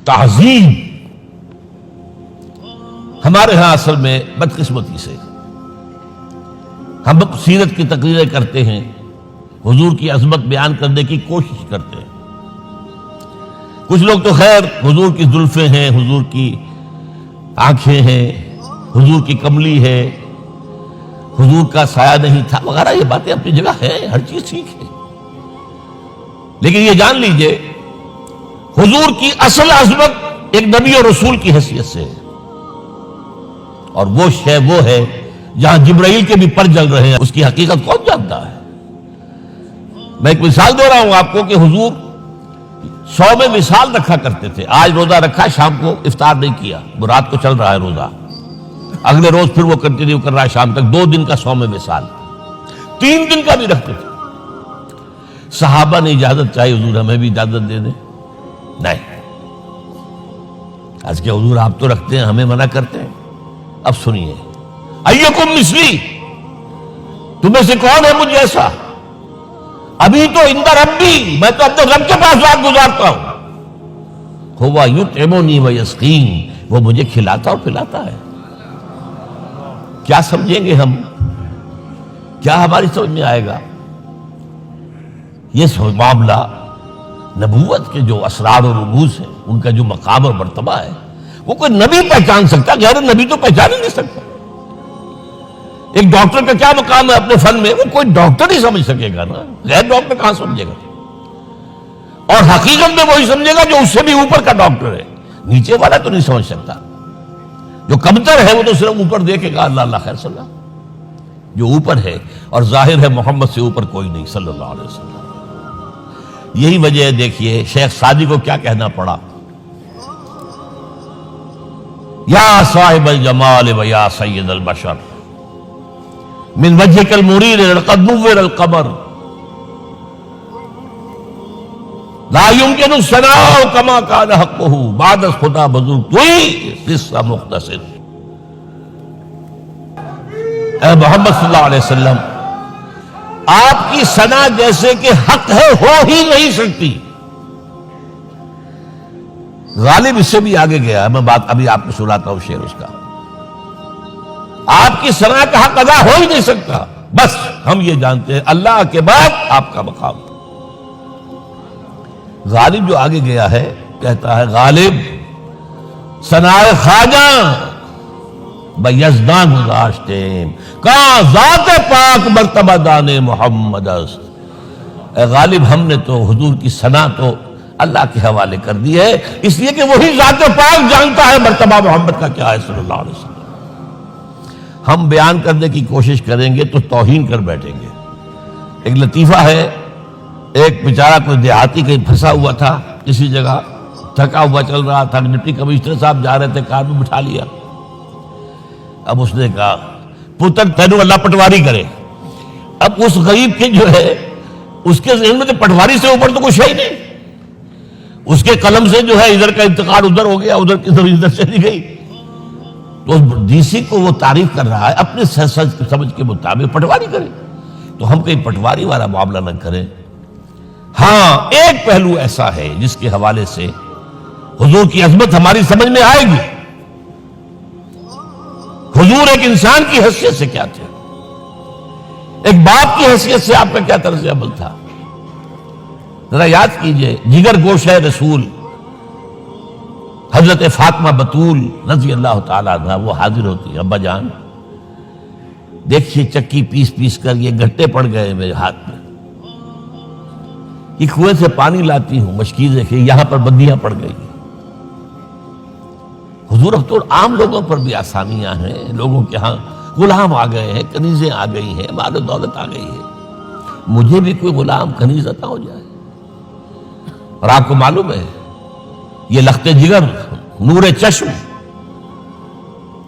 تعظیم ہمارے ہاں اصل میں بدقسمتی سے ہم سیرت کی تقریریں کرتے ہیں، حضور کی عظمت بیان کرنے کی کوشش کرتے ہیں. کچھ لوگ تو خیر حضور کی زلفیں ہیں، حضور کی آنکھیں ہیں، حضور کی کملی ہے، حضور کا سایہ نہیں تھا وغیرہ، یہ باتیں اپنی جگہ ہیں، ہر چیز ٹھیک ہے. لیکن یہ جان لیجئے حضور کی اصل عظمت ایک نبی اور رسول کی حیثیت سے ہے، اور وہ شے وہ ہے جہاں جبرائیل کے بھی پر جل رہے ہیں. اس کی حقیقت کون جانتا ہے؟ میں ایک مثال دے رہا ہوں آپ کو کہ حضور 100 میں مثال رکھا کرتے تھے. آج روزہ رکھا، شام کو افطار نہیں کیا، وہ رات کو چل رہا ہے روزہ، اگلے روز پھر وہ کنٹینیو کر رہا ہے شام تک. 2 دن کا 100 میں مثال، 3 دن کا بھی رکھتے تھے. صحابہ نے اجازت چاہی حضور ہمیں بھی اجازت دے دیں، نہیں. آج کے حضور آپ تو رکھتے ہیں، ہمیں منع کرتے ہیں. اب سنیے، ایکم مثلی، تمہیں سے کون ہے مجھ جیسا؟ ابھی تو عند ربی، میں تو اپنے رب کے پاس رات گزارتا ہوں. ہوا یطعمنی ویسقین، وہ مجھے کھلاتا اور پلاتا ہے. کیا سمجھیں گے ہم؟ کیا ہماری سمجھ میں آئے گا؟ یہ معاملہ نبوت کے جو اسرار و رموز ہیں، ان کا جو مقام اور مرتبہ ہے، وہ کوئی نبی پہچان سکتا، غیر نبی تو پہچان ہی نہیں سکتا. ایک ڈاکٹر کا کیا مقام ہے اپنے فن میں، وہ کوئی ڈاکٹر ہی سمجھ سکے گا نا، غیر ڈاکٹر کہاں سمجھے گا؟ اور حقیقت میں وہی سمجھے گا جو اس سے بھی اوپر کا ڈاکٹر ہے. نیچے والا تو نہیں سمجھ سکتا. جو کمتر ہے وہ تو صرف اوپر دیکھے گا، اللہ اللہ خیر صلی اللہ. جو اوپر ہے اور ظاہر ہے محمد سے اوپر کوئی نہیں صلی اللہ علیہ وسلم. یہی وجہ ہے، دیکھیے شیخ سعدی کو کیا کہنا پڑا، یا صاحب الجمال و یا سید البشر من وجهك المرير لقد نور القمر لا يمكن الثناء كما كان حقه بعد خدا بزرگ توئی قصہ مختصر. اے محمد صلی اللہ علیہ وسلم، آپ کی ثنا جیسے کہ حق ہے ہو ہی نہیں سکتی. غالب اس سے بھی آگے گیا ہے، میں بات ابھی آپ کو سناتا ہوں شعر اس کا. آپ کی ثنا کا حق ادا ہو ہی نہیں سکتا. بس ہم یہ جانتے ہیں اللہ کے بعد آپ کا مقام. غالب جو آگے گیا ہے کہتا ہے، غالب ثنائے خواجہ بیزدان گزاشتے کہاں ذات پاک مرتبہ دان محمد است. اے غالب ہم نے تو حضور کی ثنا تو اللہ کے حوالے کر دی ہے، اس لیے کہ وہی ذات پاک جانتا ہے مرتبہ محمد کا کیا ہے صلی اللہ علیہ وسلم. ہم بیان کرنے کی کوشش کریں گے تو توہین کر بیٹھیں گے. ایک لطیفہ ہے، ایک بیچارہ کوئی دیہاتی کہیں پھنسا ہوا تھا کسی جگہ، تھکا ہوا چل رہا تھا، ڈپٹی کمشنر صاحب جا رہے تھے، کار میں بٹھا لیا. اب اس نے کہا پتر تینوں اللہ پٹواری کرے. اب اس غریب کے جو ہے اس کے ذہن میں تو پٹواری سے اوپر تو کچھ ہے ہی نہیں. اس کے قلم سے جو ہے ادھر کا انتقال ادھر ہو گیا، ادھر کی ادھر چلی گئی. تو ڈی سی کو وہ تعریف کر رہا ہے اپنے سمجھ کے مطابق پٹواری کرے. تو ہم کہیں پٹواری والا معاملہ نہ کریں. ہاں ایک پہلو ایسا ہے جس کے حوالے سے حضور کی عظمت ہماری سمجھ میں آئے گی. حضور ایک انسان کی حیثیت سے کیا تھے، ایک باپ کی حیثیت سے آپ کا کیا طرز عمل تھا. ذرا یاد کیجئے، جگر گوش ہے رسول حضرت فاطمہ بطول رضی اللہ تعالیٰ عنہ، وہ حاضر ہوتی ہے، ابا جان دیکھیے چکی پیس پیس کر یہ گھٹے پڑ گئے میرے ہاتھ میں، یہ کنویں سے پانی لاتی ہوں، مشکیزیں کہ یہاں پر بندیاں پڑ گئی. حضور اب تو عام لوگوں پر بھی آسانیاں ہیں، لوگوں کے ہاں غلام آ گئے ہیں، کنیزیں آ گئی ہیں، مال و دولت آ گئی ہے. مجھے بھی کوئی غلام کنیز عطا ہو جائے. اور آپ کو معلوم ہے یہ لخت جگر نور چشم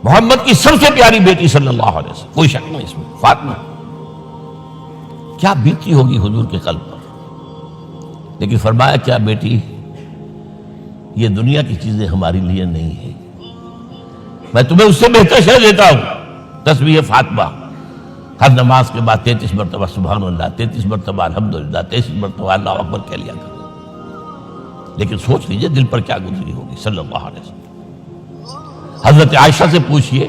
محمد کی سب سے پیاری بیٹی صلی اللہ علیہ وسلم، کوئی شک نہیں اس میں، فاطمہ کیا بیتی ہوگی حضور کے قلب پر. لیکن فرمایا کیا بیٹی، یہ دنیا کی چیزیں ہماری لیے نہیں ہیں، میں تمہیں اس سے بہتر شے دیتا ہوں. تسبیح فاطمہ ہر نماز کے بعد 33 مرتبہ سبحان اللہ، 33 مرتبہ الحمدللہ، 33 مرتبہ اللہ اکبر کہہ لیا کرو. لیکن سوچ لیجئے دل پر کیا گزری ہوگی صلی اللہ علیہ وسلم۔ حضرت عائشہ سے پوچھئے،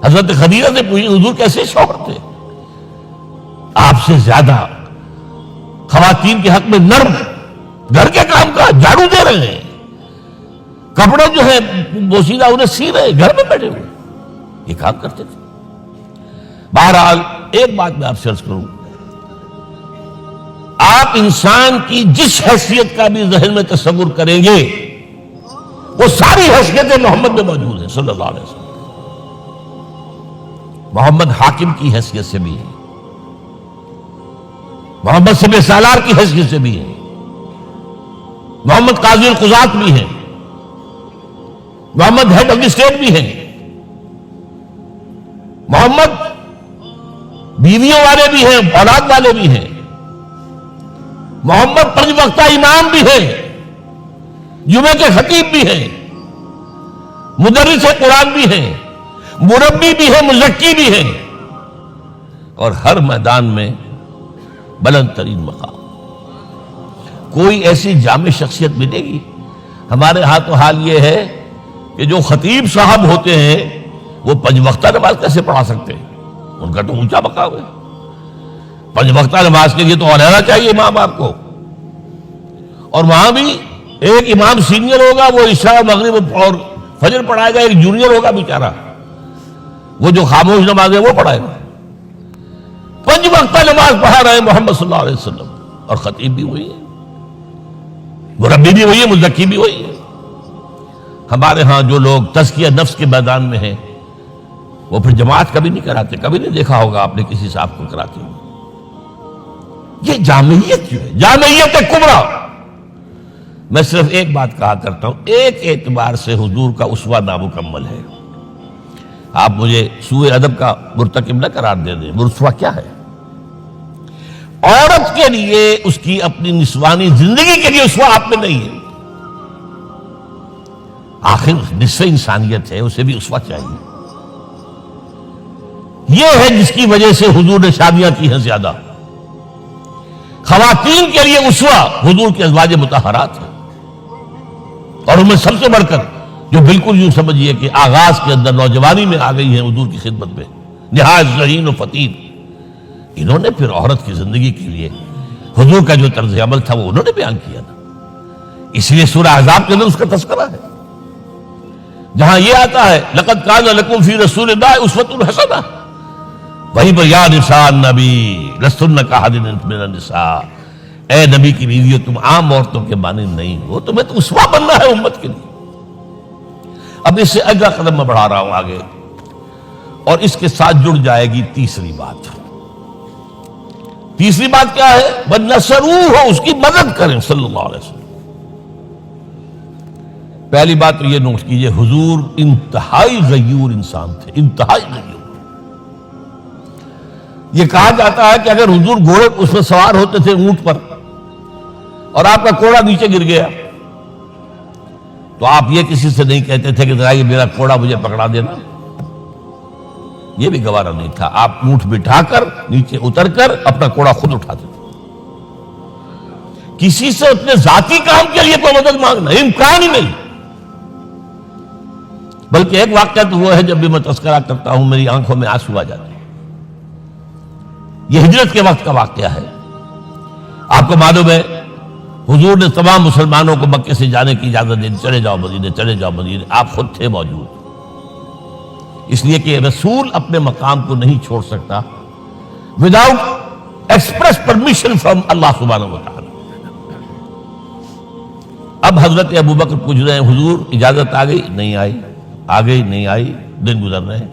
حضرت خدیجہ سے پوچھئے حضور کیسے شوہر تھے؟ آپ سے زیادہ خواتین کے حق میں نرم، گھر کے کام کا جھاڑو دے رہے ہیں، کپڑے جو ہے بوسیدہ انہیں سی رہے، گھر میں بیٹھے ہوئے یہ کام کرتے تھے۔ بہرحال ایک بات میں آپ سے عرض کروں، آپ انسان کی جس حیثیت کا بھی ذہن میں تصور کریں گے وہ ساری حیثیتیں محمد میں موجود ہیں صلی اللہ علیہ وسلم۔ محمد حاکم کی حیثیت سے بھی ہے، محمد سب سالار کی حیثیت سے بھی ہے، محمد قاضی القضات بھی ہیں، محمد ہیڈ آف دی اسٹیٹ بھی ہیں، محمد بیویوں والے بھی ہیں، اولاد والے بھی ہیں، محمد 5 وقتہ امام بھی ہیں، جمعے کے خطیب بھی ہیں، مدرس قرآن بھی ہیں، مربی بھی ہیں، مزکی بھی ہیں، اور ہر میدان میں بلند ترین مقام۔ کوئی ایسی جامع شخصیت ملے گی؟ ہمارے ہاں تو حال یہ ہے کہ جو خطیب صاحب ہوتے ہیں وہ 5 وقتہ نماز کیسے پڑھا سکتے ہیں؟ ان کا تو اونچا مقام ہے، 5 وقتہ نماز کے لیے تو اور رہنا چاہیے امام آپ کو، اور وہاں بھی ایک امام سینئر ہوگا وہ عشاء مغرب اور فجر پڑھائے گا، ایک جونیئر ہوگا بیچارہ وہ جو خاموش نماز ہے وہ پڑھائے گا۔ 5 وقتہ نماز پڑھا رہے محمد صلی اللہ علیہ وسلم، اور خطیب بھی وہی ہے، مربی بھی وہی ہے، مزکی بھی وہی ہے۔ ہمارے ہاں جو لوگ تزکیہ نفس کے میدان میں ہیں وہ پھر جماعت کبھی نہیں کراتے، کبھی نہیں دیکھا ہوگا آپ نے کسی صاحب کو کراتے ہوئے۔ یہ جامعیت جو ہے، جامعیت کبریٰ۔ میں صرف ایک بات کہا کرتا ہوں، ایک اعتبار سے حضور کا اسوہ نامکمل ہے۔ آپ مجھے سوء ادب کا مرتکب نہ قرار دے دیں، اسوہ کیا ہے؟ عورت کے لیے اس کی اپنی نسوانی زندگی کے لیے اسوہ آپ میں نہیں ہے، آخر نصف انسانیت ہے، اسے بھی اسوہ چاہیے۔ یہ ہے جس کی وجہ سے حضور نے شادیاں کی ہیں زیادہ۔ خواتین کے لیے اسوہ حضور کے ازواج مطہرات ہیں، اور ان میں سب سے بڑھ کر جو بالکل یوں سمجھیے کہ آغاز کے اندر نوجوانی میں آ گئی ہیں حضور کی خدمت میں، نہایت ذہین و فطین، انہوں نے پھر عورت کی زندگی کے لیے حضور کا جو طرز عمل تھا وہ انہوں نے بیان کیا نا۔ اس لیے سورہ احزاب کے اندر اس کا تذکرہ ہے، جہاں یہ آتا ہے لقد کان لکم فی رسول اللہ اسوۃ حسنہ، وہیں پر یا نساء النبی لستن کاحد من النساء، اے نبی کی بیویوں تم عام عورتوں کے مانند نہیں ہو، تمہیں تو اسوہ بننا ہے امت کے لیے۔ اب اس سے اگلا قدم میں بڑھا رہا ہوں آگے، اور اس کے ساتھ جڑ جائے گی تیسری بات۔ تیسری بات کیا ہے؟ وَنَصَرُوهُ، اس کی مدد کریں صلی اللہ علیہ وسلم۔ پہلی بات تو یہ نوٹ کیجئے، حضور انتہائی غیور انسان تھے، انتہائی غیور۔ یہ کہا جاتا ہے کہ اگر حضور گھوڑے اس میں سوار ہوتے تھے اونٹ پر اور آپ کا کوڑا نیچے گر گیا تو آپ یہ کسی سے نہیں کہتے تھے کہ ذرا یہ میرا کوڑا مجھے پکڑا دینا، یہ بھی گوارا نہیں تھا۔ آپ اونٹ بٹھا کر نیچے اتر کر اپنا کوڑا خود اٹھاتے تھے۔ کسی سے اپنے ذاتی کام کے لیے کوئی مدد مانگنا امکان ہی نہیں۔ بلکہ ایک واقعہ تو وہ ہے جب بھی میں تذکرہ کرتا ہوں میری آنکھوں میں آنسو آ جاتے ہیں۔ یہ ہجرت کے وقت کا واقعہ ہے۔ آپ کو معلوم ہے حضور نے تمام مسلمانوں کو مکے سے جانے کی اجازت دی، چلے جاؤ مدینے، چلے جاؤ مدینے، آپ خود تھے موجود، اس لیے کہ رسول اپنے مقام کو نہیں چھوڑ سکتا وداؤٹ ایکسپریس پرمیشن فرام اللہ سبحانہ وتعالی۔ اب حضرت ابوبکر پوچھ رہے ہیں حضور اجازت آ گئی؟ نہیں آئی، آ گئی نہیں آئی، دن گزر رہے ہیں۔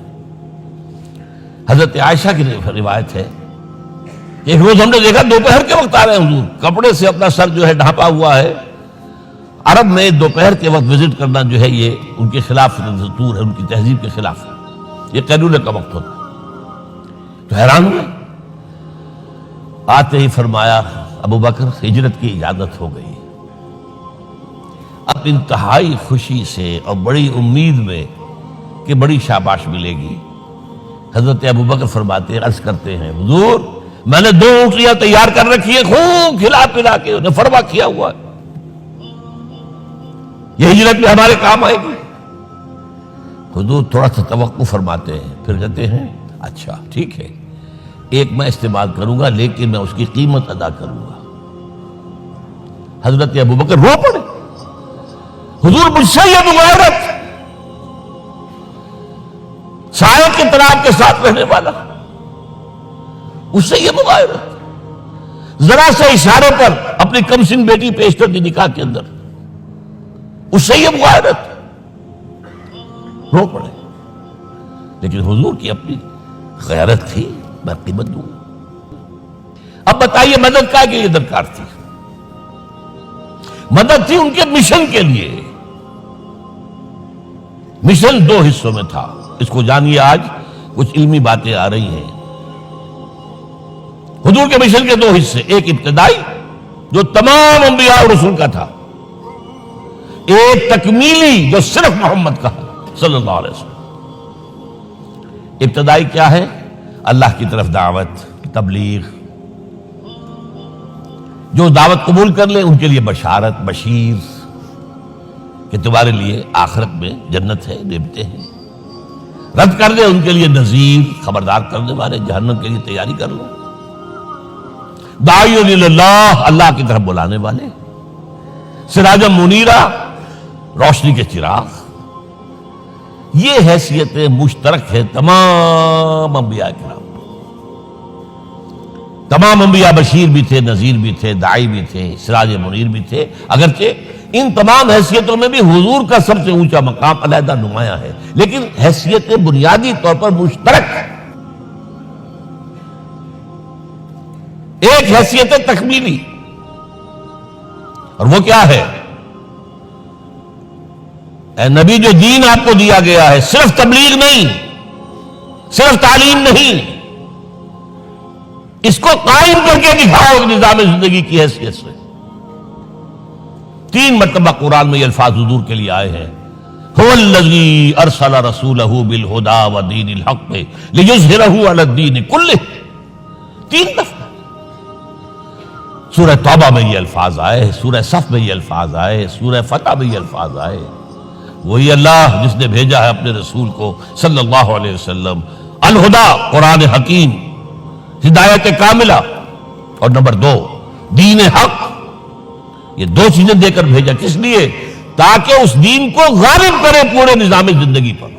حضرت عائشہ کی روایت ہے ایک روز ہم نے دیکھا دوپہر کے وقت آ رہے ہیں حضور، کپڑے سے اپنا سر جو ہے ڈھانپا ہوا ہے۔ عرب میں دوپہر کے وقت وزٹ کرنا جو ہے یہ ان کے خلاف دستور ہے، ان کی تہذیب کے خلاف ہے، یہ قیلولے کا وقت ہوتا ہے۔ تو حیران ہوئے، آتے ہی فرمایا ابوبکر ہجرت کی اجازت ہو گئی۔ اب انتہائی خوشی سے اور بڑی امید میں کہ بڑی شاباش ملے گی، حضرت ابوبکر فرماتے عرض کرتے ہیں حضور میں نے 2 اونٹیاں تیار کر رکھی ہیں، خوب کھلا پلا کے انہیں فرما کیا ہوا ہے، یہ ہجرت میں ہمارے کام آئے گی؟ حضور تھوڑا سا توقع فرماتے ہیں، پھر کہتے ہیں اچھا ٹھیک ہے، ایک میں استعمال کروں گا لیکن میں اس کی قیمت ادا کروں گا۔ حضرت ابوبکر رو پڑے، حضور مجھ سے یہ مغایرت، سائے کے طرح کے ساتھ رہنے والا، اس سے یہ مغایرت، ذرا سے اشارے پر اپنی کم سن بیٹی پیش کر دی نکاح کے اندر، اس سے یہ مغایرت، رو پڑے۔ لیکن حضور کی اپنی غیرت تھی، میں قیمت دوں۔ اب بتائیے مدد کا کے لیے درکار تھی؟ مدد تھی ان کے مشن کے لیے۔ مشن دو حصوں میں تھا، اس کو جانیے، آج کچھ علمی باتیں آ رہی ہیں۔ حضور کے مشن کے دو حصے، ایک ابتدائی جو تمام انبیاء اور رسول کا تھا، ایک تکمیلی جو صرف محمد کا صلی اللہ علیہ وسلم۔ ابتدائی کیا ہے؟ اللہ کی طرف دعوت، تبلیغ۔ جو دعوت قبول کر لیں ان کے لیے بشارت، بشیر کہ تمہارے لیے آخرت میں جنت ہے، نعمتیں ہیں۔ رد کر دیں ان کے لیے نذیر، خبردار کرنے والے، جہنم کے لیے تیاری کر لو۔ داعی اللہ، اللہ کی طرف بلانے والے، سراجا منیرا، روشنی کے چراغ۔ یہ حیثیت مشترک ہے تمام انبیاء کرام۔ تمام انبیاء بشیر بھی تھے، نذیر بھی تھے، داعی بھی تھے، سراج منیر بھی تھے، اگرچہ ان تمام حیثیتوں میں بھی حضور کا سب سے اونچا مقام علیحدہ نمایاں ہے، لیکن حیثیت بنیادی طور پر مشترک۔ ایک حیثیت تکمیلی، اور وہ کیا ہے؟ اے نبی، جو دین آپ کو دیا گیا ہے صرف تبلیغ نہیں، صرف تعلیم نہیں، اس کو قائم کر کے دکھاؤ نظام زندگی کی حیثیت سے۔ 3 مرتبہ قرآن میں یہ الفاظ حضور کے لیے آئے ہیں، هو الذی ارسل رسولہ بالہدی ودین الحق لیظہرہ علی الدین کلہ۔ 3 دفعہ سورہ توبہ میں یہ الفاظ آئے، سورہ صف میں یہ الفاظ آئے، سورہ فتح میں یہ الفاظ آئے۔ وہی اللہ جس نے بھیجا ہے اپنے رسول کو صلی اللہ علیہ وسلم، الہدا، قرآن حکیم، ہدایت کاملہ، اور نمبر 2 دین حق۔ یہ 2 چیزیں دے کر بھیجا، کس لیے؟ تاکہ اس دین کو غالب کرے پورے نظام زندگی پر۔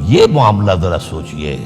یہ معاملہ ذرا سوچئے۔